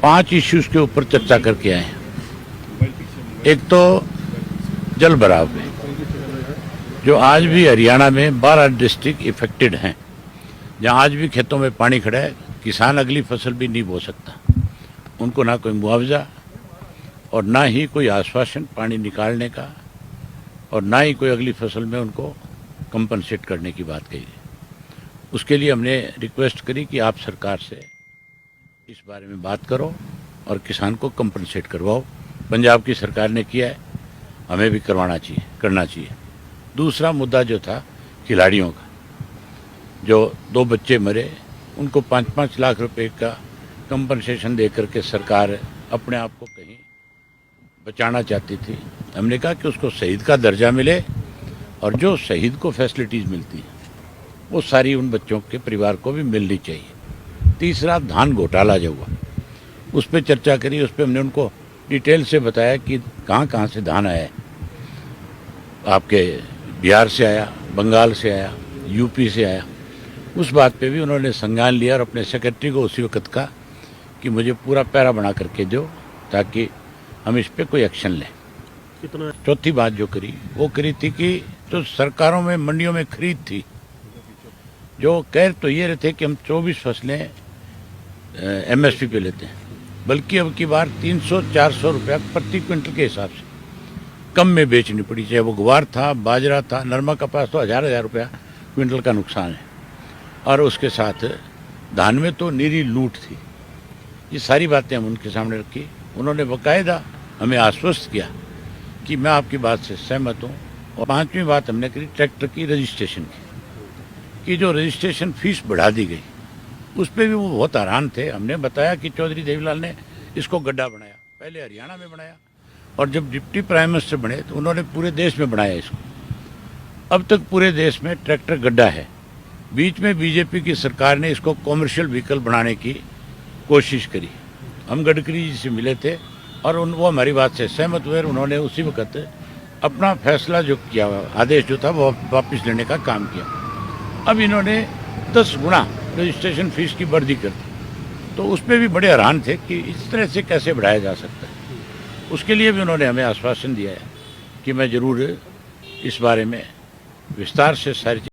5 issues के ऊपर चर्चा करके आए हैं। एक तो जल भराव में, जो आज भी हरियाणा में 12 डिस्ट्रिक्ट इफेक्टेड हैं, जहां आज भी खेतों में पानी खड़ा है, किसान अगली फसल भी नहीं बो सकता, उनको ना कोई मुआवजा और ना ही कोई आश्वासन पानी निकालने का, और ना ही कोई अगली फसल में उनको कंपनसेट करने की बात कही। उसके लिए हमने रिक्वेस्ट करी कि आप सरकार से इस बारे में बात करो और किसान को कंपनसेट करवाओ। पंजाब की सरकार ने किया है, हमें भी करवाना चाहिए, करना चाहिए। दूसरा मुद्दा जो था खिलाड़ियों का, जो 2 बच्चे मरे, उनको 5-5 लाख रुपए का कंपनसेशन दे करके सरकार अपने आप को कहीं बचाना चाहती थी। हमने कहा कि उसको शहीद का दर्जा मिले और जो शहीद को फैसिलिटीज़ मिलती हैं वो सारी उन बच्चों के परिवार को भी मिलनी चाहिए। तीसरा, धान घोटाला जो हुआ, उस पर चर्चा करी, उस पर हमने उनको डिटेल से बताया कि कहाँ कहाँ से धान आया है। आपके बिहार से आया, बंगाल से आया, यूपी से आया। उस बात पे भी उन्होंने संज्ञान लिया और अपने सेक्रेटरी को उसी वक्त कहा कि मुझे पूरा पैरा बना करके दो ताकि हम इस पर कोई एक्शन लें। चौथी बात जो करी वो करी थी कि जो सरकारों में मंडियों में खरीद थी, जो कह तो ये रहे थे कि हम 24 फसलें MSP पे लेते हैं, बल्कि अब की बार 300-400 रुपया प्रति क्विंटल के हिसाब से कम में बेचनी पड़ी। चाहे वो ग्वार था, बाजरा था, नरमा कपास, तो 1000-1000 रुपया क्विंटल का नुकसान है। और उसके साथ धान में तो निरी लूट थी। ये सारी बातें हम उनके सामने रखी। उन्होंने बाकायदा हमें आश्वस्त किया कि मैं आपकी बात से सहमत हूँ। और 5वीं बात हमने करी ट्रैक्टर की रजिस्ट्रेशन की, कि जो रजिस्ट्रेशन फीस बढ़ा दी गई, उस पर भी वो बहुत हैरान थे। हमने बताया कि चौधरी देवीलाल ने इसको गड्ढा बनाया, पहले हरियाणा में बनाया, और जब डिप्टी प्राइम मिनिस्टर बने तो उन्होंने पूरे देश में बनाया इसको। अब तक पूरे देश में ट्रैक्टर गड्ढा है। बीच में बीजेपी की सरकार ने इसको कॉमर्शियल व्हीकल बनाने की कोशिश करी। हम गडकरी जी से मिले थे और वो हमारी बात से सहमत हुए। उन्होंने उसी वक्त अपना फैसला जो किया, आदेश जो था वो वापस लेने का काम किया। अब इन्होंने 10 गुना रजिस्ट्रेशन फीस की वृद्धि कर दी, तो उस पर भी बड़े हैरान थे कि इस तरह से कैसे बढ़ाया जा सकता है। उसके लिए भी उन्होंने हमें आश्वासन दिया है कि मैं ज़रूर इस बारे में विस्तार से सारी